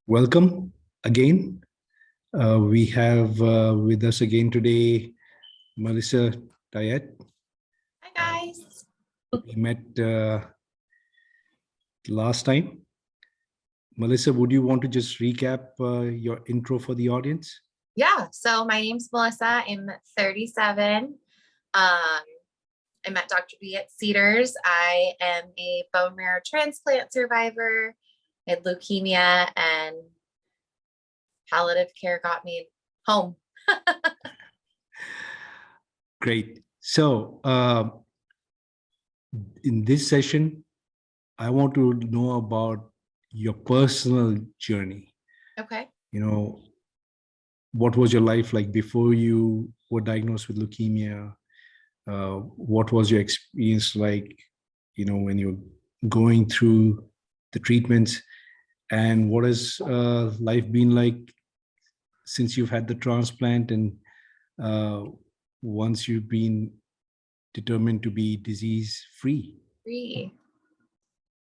Welcome again. We have with us again today Melissa Tayet. Hi, guys. We met last time. Melissa, would you want to just recap your intro for the audience? Yeah, so my name's Melissa. I'm 37. I met Dr. B at Cedars. I am a bone marrow transplant survivor. I had leukemia, and palliative care got me home. Great. So in this session, I want to know about your personal journey. Okay. What was your life like before you were diagnosed with leukemia? What was your experience like, when you're going through the treatments, and what has life been like since you've had the transplant, and uh, once you've been determined to be disease free? Free.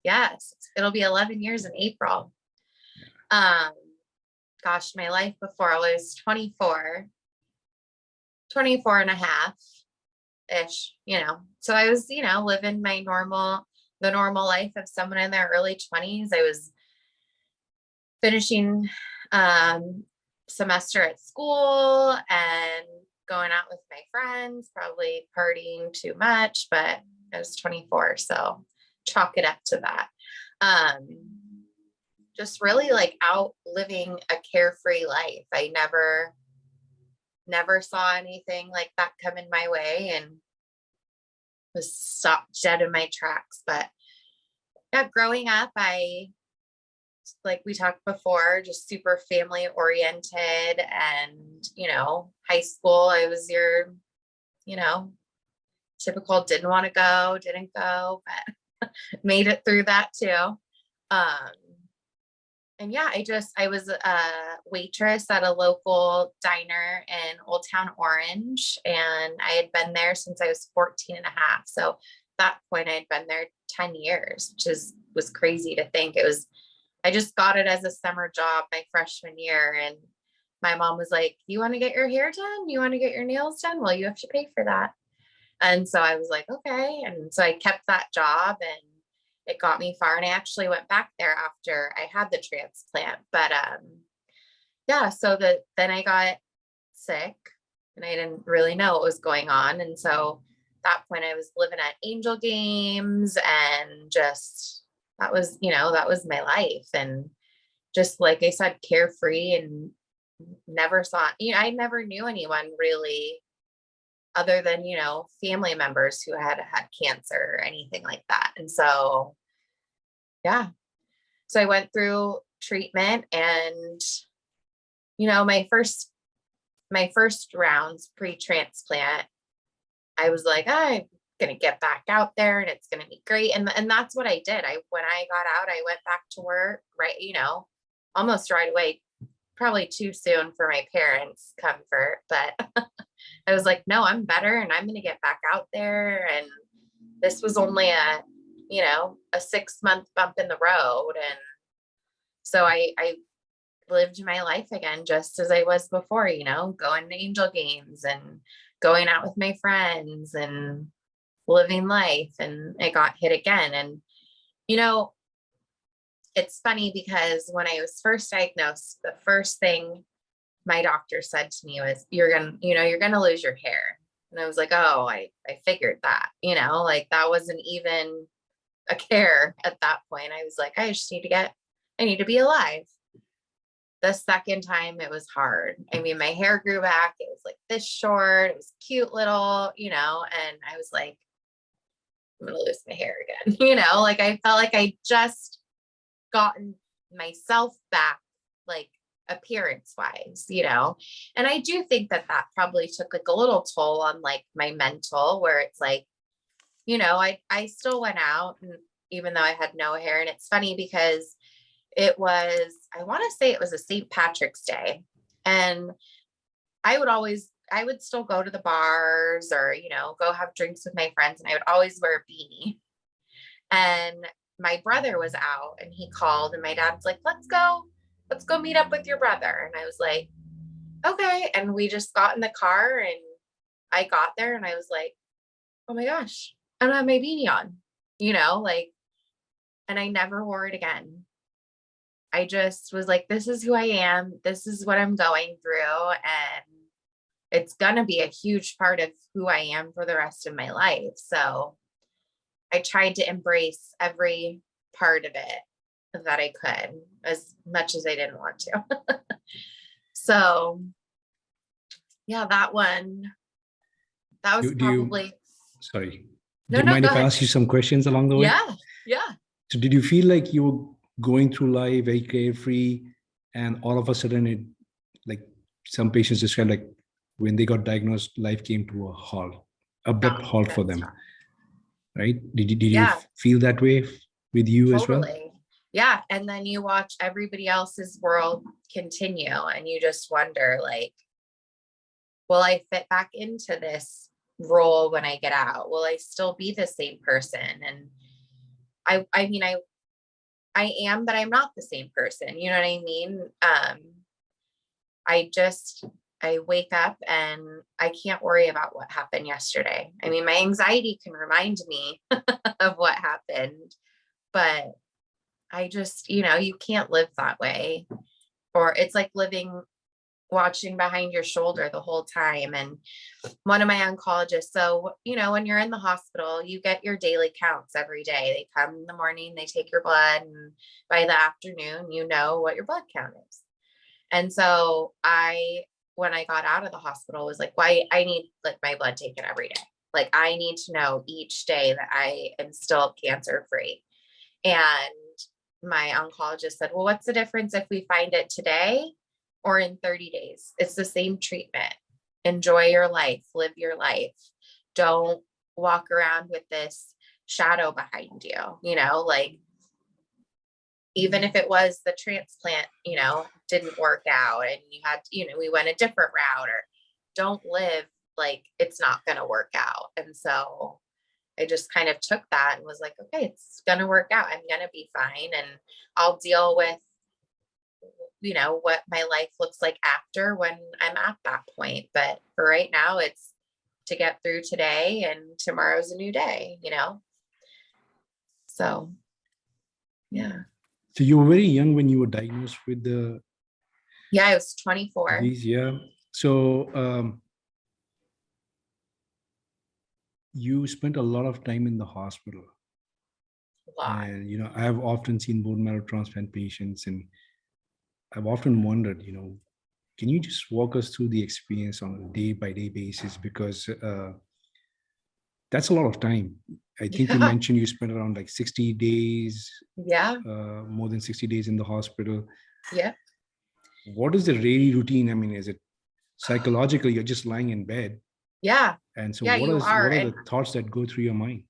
Yes, it'll be 11 years in April. Gosh, my life before I was 24 and a half ish, so I was, living the normal life of someone in their early 20s. I was finishing semester at school and going out with my friends, probably partying too much, but I was 24, so chalk it up to that. Just really like out living a carefree life. I never saw anything like that coming my way and was stopped dead in my tracks. But yeah, growing up, like we talked before, just super family oriented, and high school, I was your typical didn't want to go, didn't go, but made it through that too. And yeah, I was a waitress at a local diner in Old Town Orange, and I had been there since I was 14 and a half. So at that point I had been there 10 years, which was crazy to think. I just got it as a summer job my freshman year, and my mom was like, "You want to get your hair done? You want to get your nails done? Well, you have to pay for that." And so I was like, okay. And so I kept that job, and it got me far. And I actually went back there after I had the transplant. But yeah, so then I got sick and I didn't really know what was going on. And so at that point I was living at Angel Games, and just that was my life. And just like I said, carefree, and never saw, I never knew anyone really other than, family members who had cancer or anything like that. And so, yeah, so I went through treatment, and, my first rounds pre-transplant, I was like, I'm going to get back out there and it's going to be great. And that's what I did. When I got out, I went back to work, right, almost right away, probably too soon for my parents' comfort, but I was like, no, I'm better, and I'm going to get back out there. And this was only a 6-month bump in the road. And so I lived my life again, just as I was before, going to Angel Games and going out with my friends and living life. And I got hit again. And, it's funny because when I was first diagnosed, the first thing my doctor said to me was, you're gonna lose your hair. And I was like, oh, I figured that, like that wasn't even a care at that point. I was like, I need to be alive. The second time it was hard. I mean, my hair grew back. It was like this short, it was cute little, and I was like, I'm gonna lose my hair again. Like I felt like I just gotten myself back, like appearance wise, and I do think that probably took like a little toll on like my mental, where it's like, I still went out, and even though I had no hair. And it's funny because I want to say it was a St. Patrick's Day, and I would still go to the bars, or go have drinks with my friends, and I would always wear a beanie. And my brother was out, and he called, and my dad's like, let's go let's go meet up with your brother. And I was like, okay. And we just got in the car and I got there and I was like, oh my gosh, I don't have my beanie on, like, and I never wore it again. I just was like, this is who I am. This is what I'm going through. And it's going to be a huge part of who I am for the rest of my life. So I tried to embrace every part of it that I could, as much as I didn't want to. So yeah, that was Do you, probably, sorry, do no, you no, mind go if I ahead. ask you some questions along the way? Yeah. Yeah. So did you feel like you were going through life very carefree and all of a sudden it, like some patients describe, like when they got diagnosed, life came to a halt, abrupt Stop. halt for Good them, stuff. right? Did you Yeah, feel that way with you as well? totally. Yeah. And then you watch everybody else's world continue and you just wonder, like, will I fit back into this role when I get out? Will I still be the same person? And I mean, I am, but I'm not the same person. You know what I mean? I just, I wake up and I can't worry about what happened yesterday. I mean, my anxiety can remind me of what happened, but I just, you can't live that way. Or it's like living, watching behind your shoulder the whole time. And one of my oncologists, so, when you're in the hospital, you get your daily counts every day. They come in the morning, they take your blood, and by the afternoon, you know what your blood count is. And so when I got out of the hospital, was like, why I need like my blood taken every day. Like I need to know each day that I am still cancer free. And my oncologist said, well, what's the difference if we find it today or in 30 days? It's the same treatment. Enjoy your life, live your life. Don't walk around with this shadow behind you, like even if it was the transplant, didn't work out and you had, we went a different route, or don't live like it's not going to work out. And so I just kind of took that and was like, okay, it's going to work out. I'm going to be fine. And I'll deal with, what my life looks like after when I'm at that point. But for right now, it's to get through today and tomorrow's a new day. So, yeah. So you were very young when you were diagnosed with the Yeah, I was 24. disease, yeah. So you spent a lot of time in the hospital, A lot. and I have often seen bone marrow transplant patients, and I've often wondered, can you just walk us through the experience on a day by day basis? Because that's a lot of time. I think you Yeah. mentioned you spent around like 60 days, Yeah. more than 60 days in the hospital. Yeah. What is the daily routine? I mean, is it psychological? You're just lying in bed. Yeah. And so Yeah, you are. what are And the thoughts that go through your mind?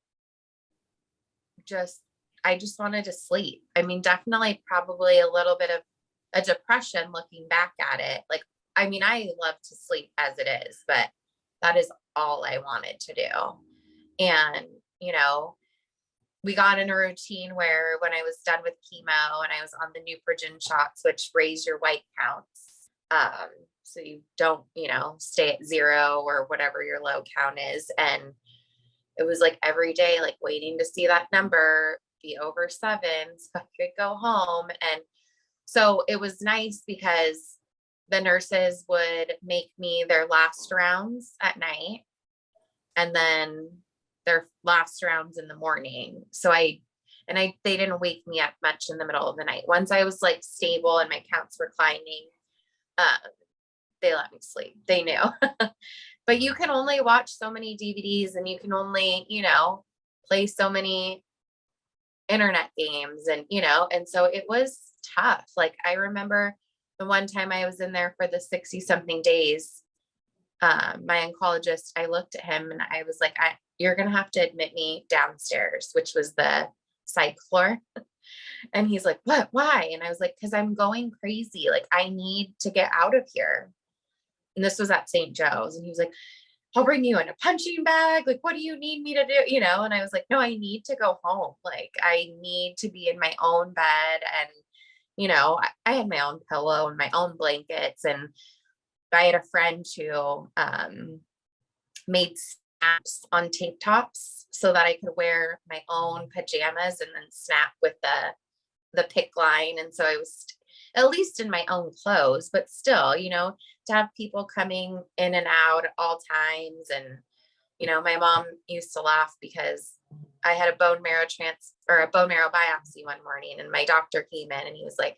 I just wanted to sleep. I mean, definitely probably a little bit of a depression looking back at it. Like, I mean, I love to sleep as it is, but that is all I wanted to do. And, we got in a routine where when I was done with chemo and I was on the Neupogen shots, which raise your white counts. So you don't, stay at 0 or whatever your low count is. And it was like every day, like waiting to see that number be over 7 so I could go home. And so it was nice because the nurses would make me their last rounds at night and then their last rounds in the morning. So they didn't wake me up much in the middle of the night. Once I was like stable and my counts were climbing, they let me sleep. They knew. But you can only watch so many DVDs and you can only, play so many internet games and so it was tough. Like I remember the one time I was in there for the 60 something days, my oncologist, I looked at him and I was like, you're going to have to admit me downstairs, which was the psych floor. And he's like, what, why? And I was like, cause I'm going crazy. Like I need to get out of here. And this was at St. Joe's. And he was like, I'll bring you in a punching bag. Like, what do you need me to do? And I was like, no, I need to go home. Like, I need to be in my own bed and, I had my own pillow and my own blankets, and I had a friend who made snaps on tape tops so that I could wear my own pajamas and then snap with the pick line. And so I was at least in my own clothes, but still, to have people coming in and out at all times. And, my mom used to laugh because I had a bone marrow biopsy one morning, and my doctor came in and he was like,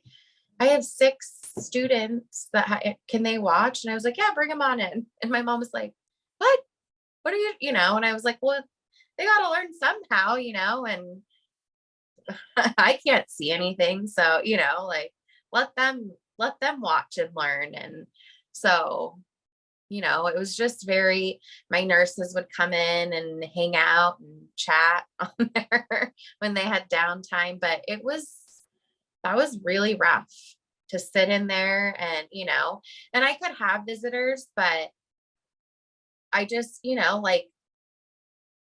I have 6 students that can they watch? And I was like, yeah, bring them on in. And my mom was like, what are you, and I was like, well, they got to learn somehow, and I can't see anything. So, like let them watch and learn. And so, it was just my nurses would come in and hang out and chat on there when they had downtime. But that was really rough to sit in there and, and I could have visitors, but I just, like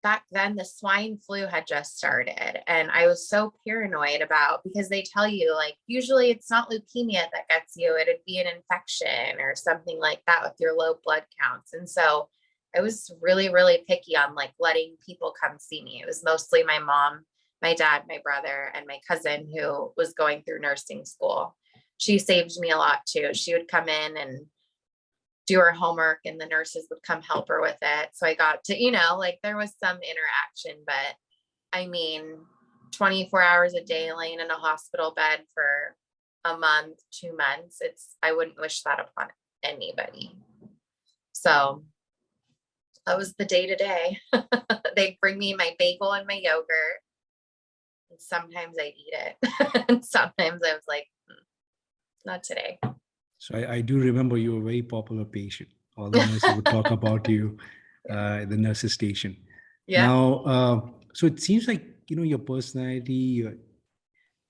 back then the swine flu had just started, and I was so paranoid because they tell you like, usually it's not leukemia that gets you, it'd be an infection or something like that with your low blood counts. And so I was really, really picky on like letting people come see me. It was mostly my mom, my dad, my brother, and my cousin who was going through nursing school. She saved me a lot too. She would come in and do her homework, and the nurses would come help her with it. So I got to, like there was some interaction, but I mean, 24 hours a day laying in a hospital bed for a month, 2 months, I wouldn't wish that upon anybody. So that was the day to day. They'd bring me my bagel and my yogurt, and sometimes I'd eat it. And sometimes I was like, not today. So I do remember you were a very popular patient. All the nurses would talk about you at the nurses station. Yeah. Now, so it seems like, your personality, you're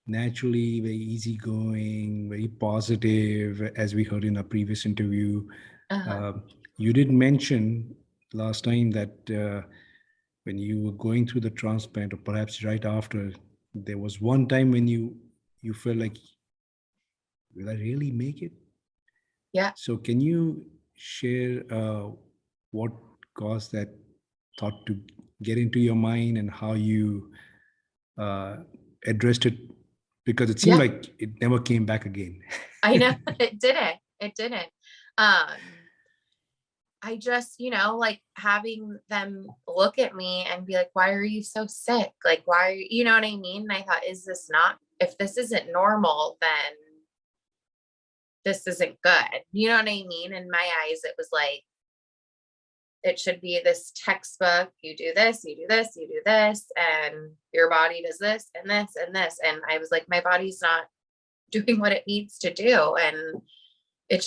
naturally very easygoing, very positive, as we heard in our previous interview. Uh-huh. You did mention last time that when you were going through the transplant, or perhaps right after, there was one time when you felt like, will I really make it? Yeah. So can you share what caused that thought to get into your mind, and how you uh, addressed it? Because it seemed Yeah. like it never came back again. I know. It didn't. It didn't. I just, like having them look at me and be like, why are you so sick? Like, why are you know what I mean? And I thought, if this isn't normal, then this isn't good. You know what I mean? In my eyes, it was like, it should be this textbook. You do this, you do this, you do this, and your body does this and this and this. And I was like, my body's not doing what it needs to do. And it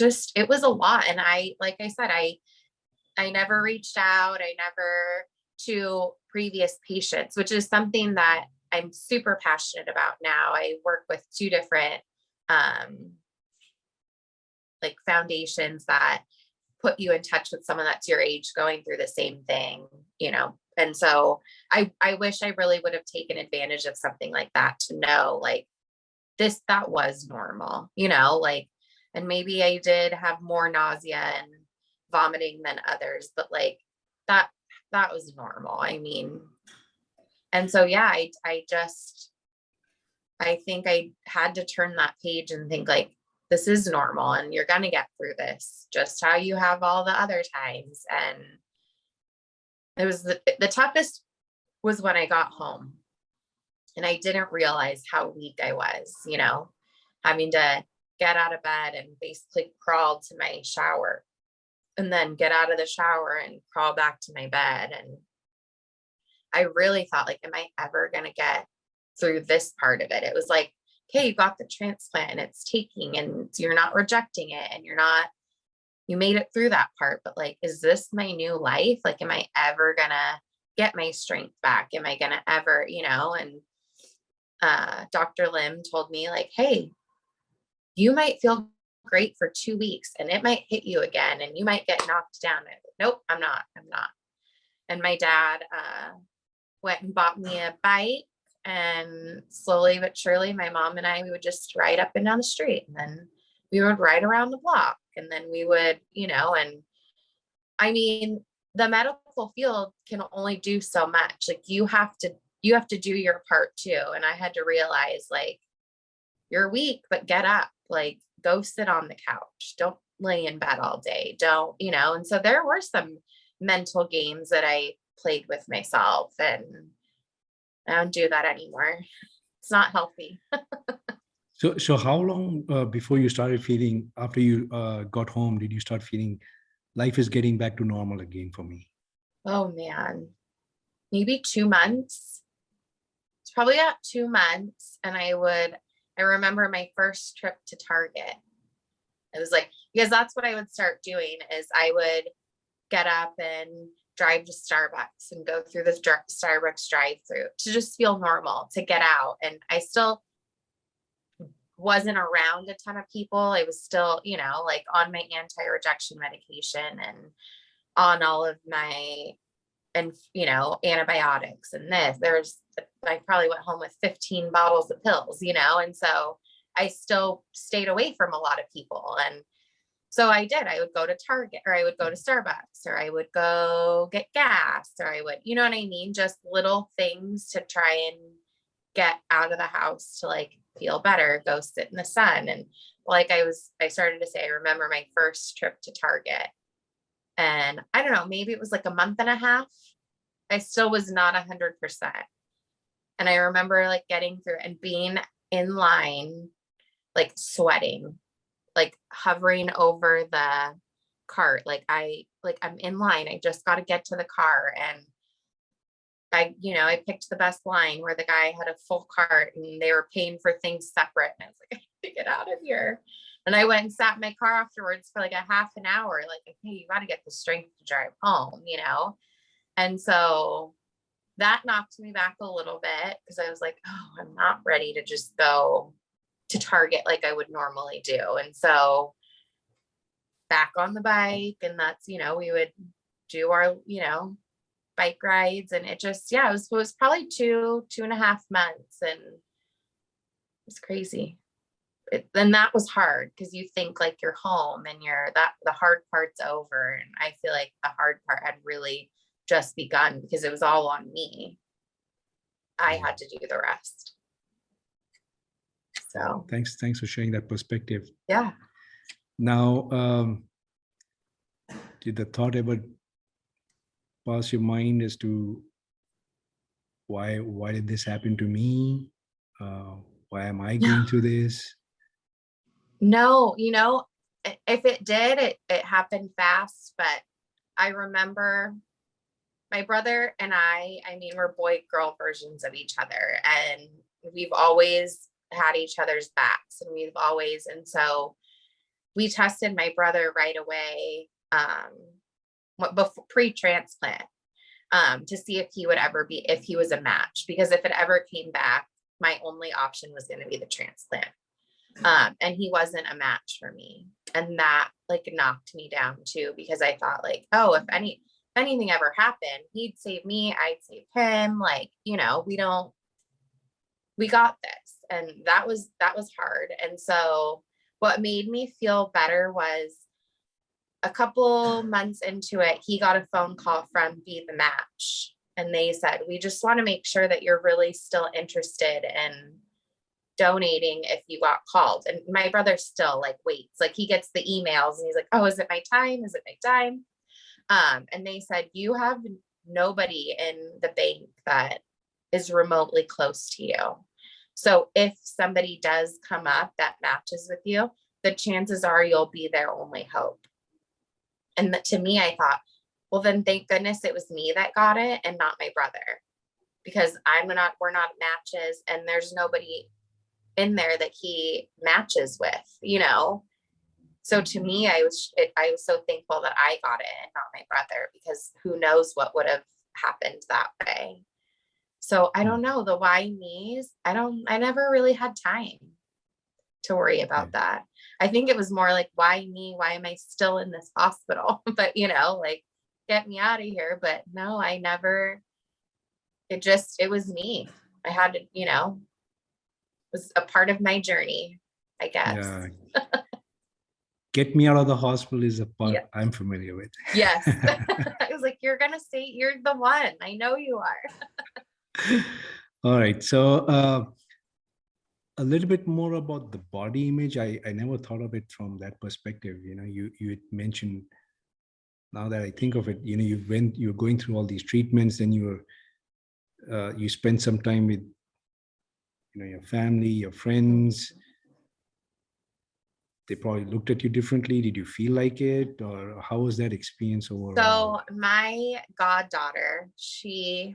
was a lot. And like I said, I never reached out. I never to previous patients, which is something that I'm super passionate about now. I work with 2 different like foundations that put you in touch with someone that's your age going through the same thing, And so I wish I really would have taken advantage of something like that to know like that was normal, like, and maybe I did have more nausea and vomiting than others, but like that was normal. I mean, and so yeah, I think I had to turn that page and think like, this is normal and you're going to get through this just how you have all the other times. And it was the toughest was when I got home and I didn't realize how weak I was, having to get out of bed and basically crawl to my shower and then get out of the shower and crawl back to my bed. And I really thought like, am I ever going to get through this part of it? It was like, okay, you got the transplant and it's taking and you're not rejecting it and you made it through that part, but like, is this my new life? Like, am I ever gonna get my strength back? Am I gonna ever, and Dr. Lim told me like, hey, you might feel great for 2 weeks and it might hit you again and you might get knocked down. I was, nope, I'm not. And my dad went and bought me a bike And slowly but surely, my mom and I, we would just ride up and down the street, and then we would ride around the block, and then we would, and I mean, the medical field can only do so much. Like you have to do your part too. And I had to realize, like, you're weak, but get up, like go sit on the couch. Don't lay in bed all day. Don't, and so there were some mental games that I played with myself, and I don't do that anymore. It's not healthy. So how long before you started feeling, after you got home, did you start feeling life is getting back to normal again for me? Oh man, maybe 2 months. It's probably about 2 months. And I remember my first trip to Target. It was like, because that's what I would start doing is I would get up and drive to Starbucks and go through this Starbucks drive through to just feel normal, to get out. And I still wasn't around a ton of people. I was still, like on my anti-rejection medication and on all of my, and, antibiotics and I probably went home with 15 bottles of pills, and so I still stayed away from a lot of people. And so I would go to Target, or I would go to Starbucks, or I would go get gas, or I would, you know what I mean? Just little things to try and get out of the house to like feel better, go sit in the sun. And like I started to say, I remember my first trip to Target, and I don't know, maybe it was like a month and a half. I still was not 100%. And I remember like getting through and being in line, like sweating, like hovering over the cart. I'm in line. I just got to get to the car. And I picked the best line where the guy had a full cart and they were paying for things separate. And I was like, I need to get out of here. And I went and sat in my car afterwards for like a half an hour, like, hey, you got to get the strength to drive home, And so that knocked me back a little bit, because I was like, oh, I'm not ready to just go to Target like I would normally do. And so back on the bike, and that's, we would do our, bike rides, and it just, yeah, it was probably 2.5 months, and it was crazy. Then that was hard, because you think like you're home and the hard part's over. And I feel like the hard part had really just begun, because it was all on me. I had to do the rest. So Thanks for sharing that perspective. yeah. Now, did the thought ever pass your mind as to why did this happen to me? Why am I going through this? No, if it did, it happened fast. But I remember my brother and I mean, we're boy girl versions of each other, and we've always had each other's backs, and so we tested my brother right away, before pre-transplant, to see if he was a match, because if it ever came back, my only option was going to be the transplant. And he wasn't a match for me. And that like knocked me down too, because I thought like, oh, if anything ever happened, he'd save me, I'd save him. Like, we got this. And that was hard. And so what made me feel better was a couple months into it, he got a phone call from Be the Match. And they said, we just want to make sure that you're really still interested in donating if you got called. And my brother still like waits, like he gets the emails and he's like, oh, is it my time? Is it my time? And they said, you have nobody in the bank that is remotely close to you. So if somebody does come up that matches with you, the chances are you'll be their only hope. And to me, I thought, well, then thank goodness it was me that got it and not my brother, because we're not matches, and there's nobody in there that he matches with. So to me, I was so thankful that I got it and not my brother, because who knows what would have happened that way. So I don't know, the why me's, I never really had time to worry about that. I think it was more like, why me? Why am I still in this hospital? But like, get me out of here. But no, I never, it was me. I had to, was a part of my journey, I guess. Yeah. Get me out of the hospital is a part Yeah. I'm familiar with. Yes. I was like, you're going to say you're the one. I know you are. All right. So a little bit more about the body image. I never thought of it from that perspective. You had mentioned, now that I think of it, you're going through all these treatments, then you spend some time with your family, your friends. They probably looked at you differently. Did you feel like it, or how was that experience overall? So my goddaughter, she'll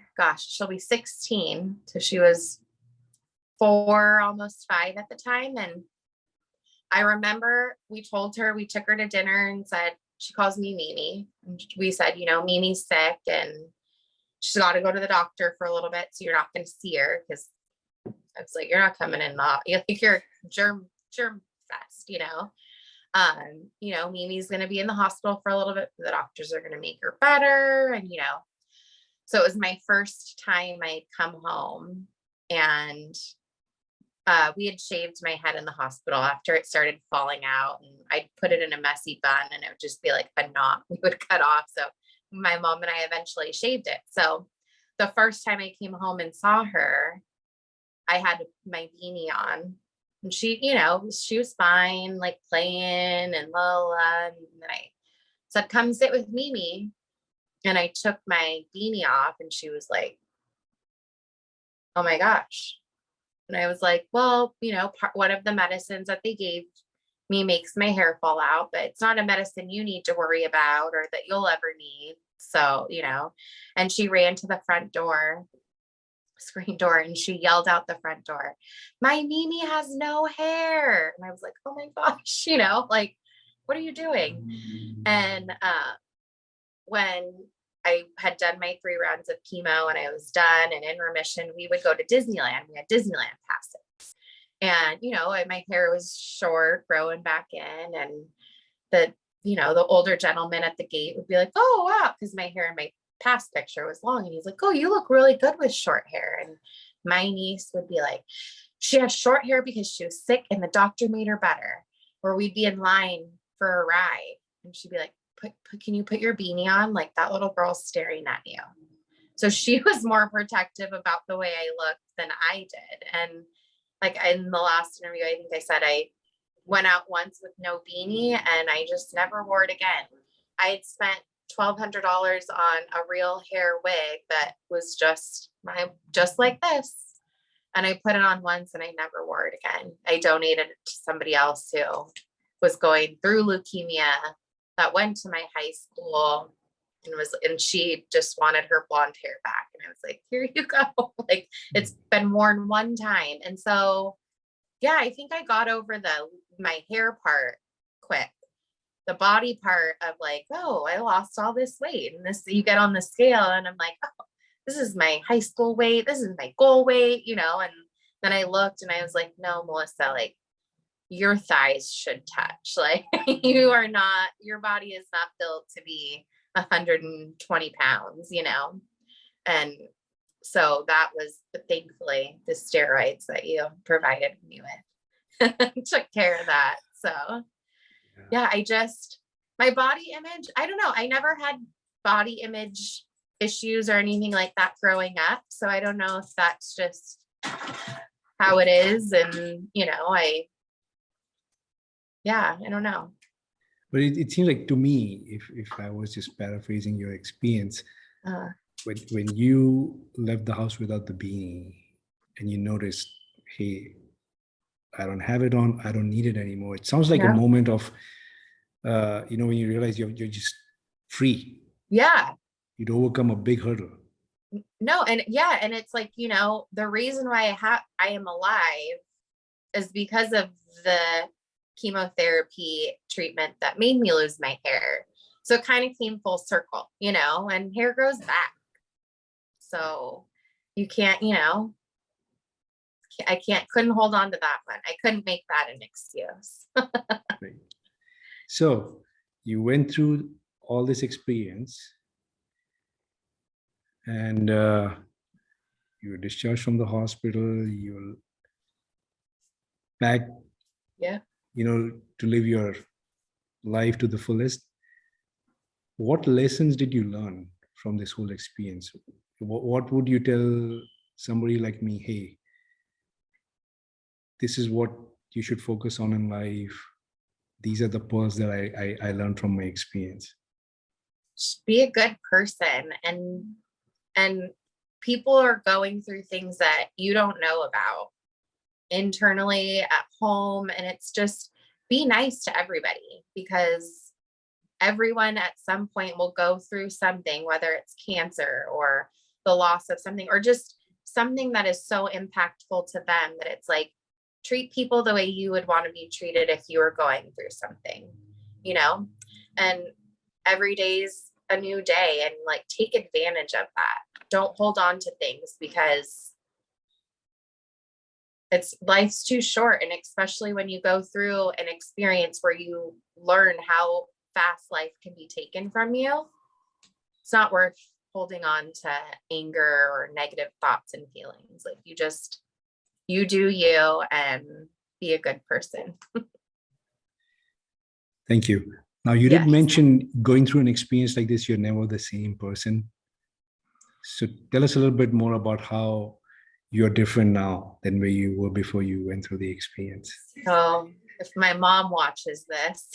be 16. So she was 4, almost 5 at the time. And I remember we told her, we took her to dinner and said, she calls me Mimi. And we said, Mimi's sick and she's got to go to the doctor for a little bit. So you're not going to see her, because I was like, you're not coming in. You think you're germ fest, Mimi's going to be in the hospital for a little bit. The doctors are going to make her better. And, so it was my first time I'd come home, and we had shaved my head in the hospital after it started falling out, and I'd put it in a messy bun, and it would just be like a knot we would cut off. So my mom and I eventually shaved it. So the first time I came home and saw her, I had my beanie on, and she was fine, like playing and la. And then I said, come sit with Mimi. And I took my beanie off, and she was like, oh my gosh. And I was like, well, one of the medicines that they gave me makes my hair fall out, but it's not a medicine you need to worry about or that you'll ever need. So, and she ran to the front door, screen door, and she yelled out the front door, my Mimi has no hair. And I was like, oh my gosh, like, what are you doing? And when I had done my 3 rounds of chemo and I was done and in remission, we would go to Disneyland. We had Disneyland passes. And, my hair was short, growing back in. And the older gentleman at the gate would be like, oh, wow. Because my hair in my past picture was long. And he's like, oh, you look really good with short hair. And my niece would be like, she has short hair because she was sick and the doctor made her better. Or we'd be in line for a ride. And she'd be like, can you put your beanie on? Like, that little girl's staring at you. So she was more protective about the way I looked than I did. And like in the last interview, I think I said I went out once with no beanie and I just never wore it again. I had spent $1,200 on a real hair wig that was just like this. And I put it on once and I never wore it again. I donated it to somebody else who was going through leukemia that went to my high school and she just wanted her blonde hair back. And I was like, here you go. Like, it's been worn one time. And so, yeah, I think I got over my hair part quick. The body part of like, oh, I lost all this weight. And this, you get on the scale and I'm like, oh, this is my high school weight. This is my goal weight, and then I looked and I was like, no, Melissa, like, your thighs should touch. Like, your body is not built to be 120 pounds, And so that was thankfully the steroids that you provided me with took care of that. So yeah, my body image, I don't know. I never had body image issues or anything like that growing up. So I don't know if that's just how it is. And, I don't know. But it seems like to me, if I was just paraphrasing your experience, when you left the house without the beanie and you noticed, hey, I don't have it on, I don't need it anymore. It sounds like a moment of, when you realize you're just free. Yeah. You'd overcome a big hurdle. No, and it's like, the reason why I am alive is because of the chemotherapy treatment that made me lose my hair. So it kind of came full circle, and hair grows back. So you can't, couldn't hold on to that one. I couldn't make that an excuse. Right. So you went through all this experience and were discharged from the hospital. You're back, Yeah. to live your life to the fullest. What lessons did you learn from this whole experience? What would you tell somebody like me? Hey, this is what you should focus on in life. These are the pearls that I learned from my experience. Just be a good person, and people are going through things that you don't know about internally at home, and it's just be nice to everybody, because everyone at some point will go through something, whether it's cancer or the loss of something, or just something that is so impactful to them that it's like, treat people the way you would want to be treated if you were going through something, and every day's a new day, and like take advantage of that. Don't hold on to things, because life's too short. And especially when you go through an experience where you learn how fast life can be taken from you, it's not worth holding on to anger or negative thoughts and feelings. Like, you do you, and be a good person. Thank you. Now, you did Yes. mention going through an experience like this, you're never the same person. So tell us a little bit more about how you're different now than where you were before you went through the experience. So if my mom watches this,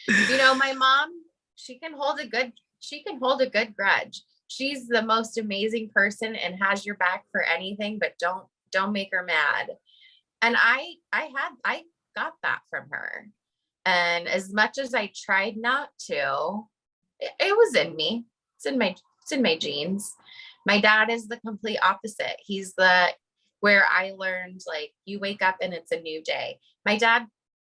my mom, she can hold a good grudge. She's the most amazing person and has your back for anything, but don't make her mad. And I got that from her. And as much as I tried not to, it was in me. It's in my genes. My dad is the complete opposite. He's where I learned, like, you wake up and it's a new day. My dad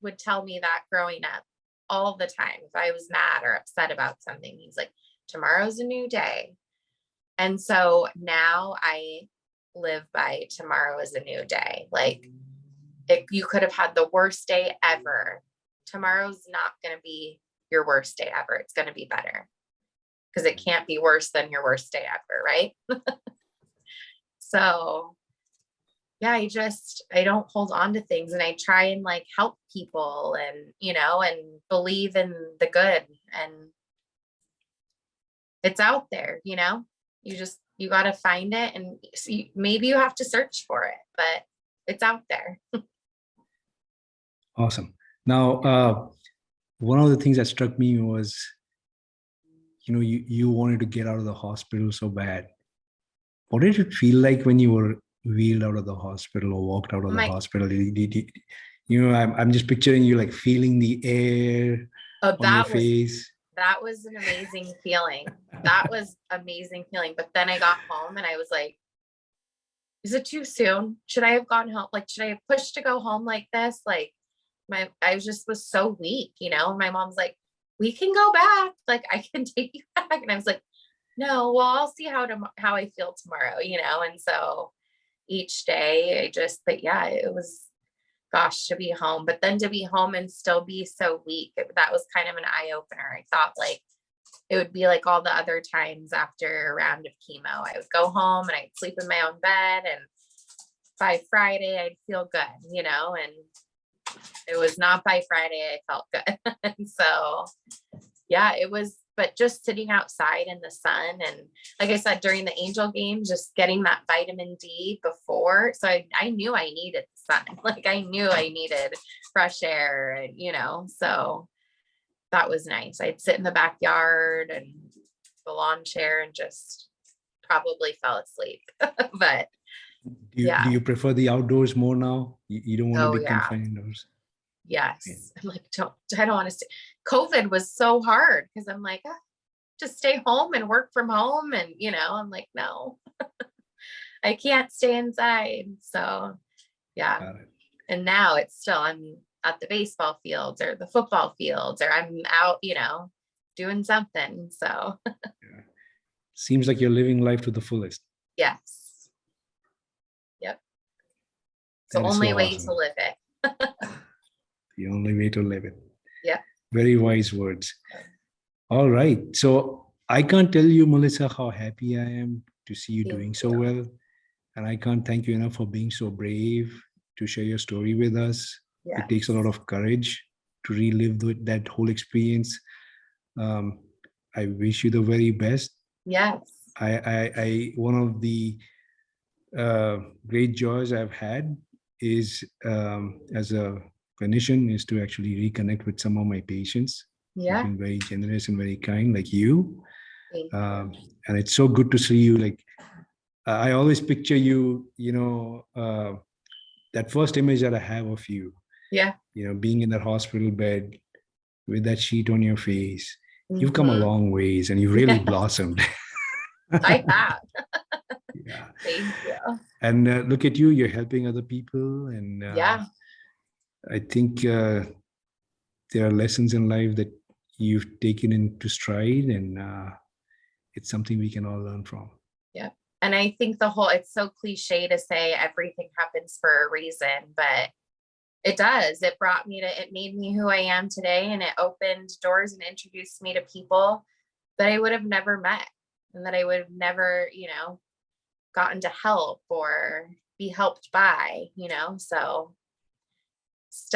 would tell me that growing up all the time. If I was mad or upset about something, he's like, tomorrow's a new day. And so now I live by tomorrow is a new day. Like, you could have had the worst day ever. Tomorrow's not going to be your worst day ever. It's going to be better, because it can't be worse than your worst day ever, right? So yeah, I don't hold on to things, and I try and like help people, and and believe in the good, and it's out there. You got to find it, and see, maybe you have to search for it, but it's out there. Awesome. Now, one of the things that struck me was, you wanted to get out of the hospital so bad. What did it feel like when you were wheeled out of the hospital or walked out of the hospital? I'm just picturing you like feeling the air on your face. That was an amazing feeling. That was amazing feeling. But then I got home and I was like, is it too soon? Should I have gone home? Like, should I have pushed to go home like this? Like, I was so weak, my mom's like, we can go back. Like, I can take you back. And I was like, no, well, I'll see how I feel tomorrow, And so each day but yeah, it was, gosh, to be home, but then to be home and still be so weak, that was kind of an eye opener. I thought like it would be like all the other times after a round of chemo. I would go home and I'd sleep in my own bed, and by Friday I'd feel good, and it was not by Friday I felt good. And so, yeah, it was, but just sitting outside in the sun, and like I said, during the Angel game, just getting that vitamin D before. So I knew I needed the sun. Like, I knew I needed fresh air, and, so that was nice. I'd sit in the backyard and the lawn chair and just probably fell asleep. But do you prefer the outdoors more now? You don't want to be confined indoors? Yes. Yeah. I'm like, I don't want to stay. COVID was so hard, because I'm like, just stay home and work from home. And, I'm like, no, I can't stay inside. So yeah. And now it's still, I'm at the baseball fields or the football fields, or I'm out, doing something. So yeah. Seems like you're living life to the fullest. Yes. Yep. It's the only way to live it. The only way to live it. Yeah. Very wise words. All right. So I can't tell you, Melissa, how happy I am to see you Thank doing so you. well. And I can't thank you enough for being so brave to share your story with us. It takes a lot Yes. of courage to relive that whole experience. I wish you the very best. Yes. One of the great joys I've had is as a clinician is to actually reconnect with some of my patients. You've Yeah. been very generous and very kind, like you. Thank Um, you. and it's so good to see you. Like I always picture you, that first image that I have of you, Yeah. being in that hospital bed with that sheet on your face. You've come a Mhm. long ways and you've really Yeah, blossomed. I have. Yeah. Thank you. And look at you, you're helping other people. And Yeah. I think there are lessons in life that you've taken into stride, and it's something we can all learn from. Yeah. And I think it's so cliche to say everything happens for a reason, but it does. It made me who I am today, and it opened doors and introduced me to people that I would have never met and that I would have never, gotten to help or be helped by, so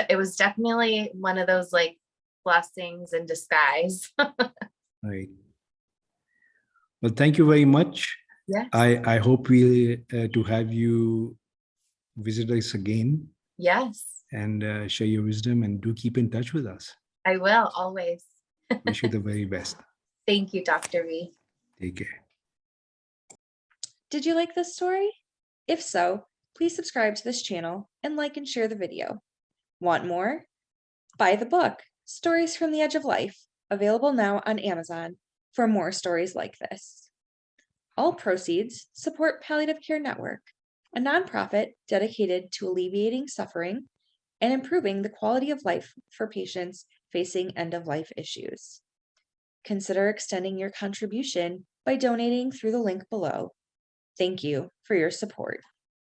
it was definitely one of those like blessings in disguise. Right. Well, thank you very much. Yes. I hope we to have you visit us again Yes, and share your wisdom, and do keep in touch with us. I will always. Wish you the very best. Thank you, Dr. V. Take care. Did you like this story? If so, please subscribe to this channel and like and share the video. Want more? Buy the book, Stories from the Edge of Life, available now on Amazon for more stories like this. All proceeds support Palliative Care Network, a nonprofit dedicated to alleviating suffering and improving the quality of life for patients facing end-of-life issues. Consider extending your contribution by donating through the link below. Thank you for your support.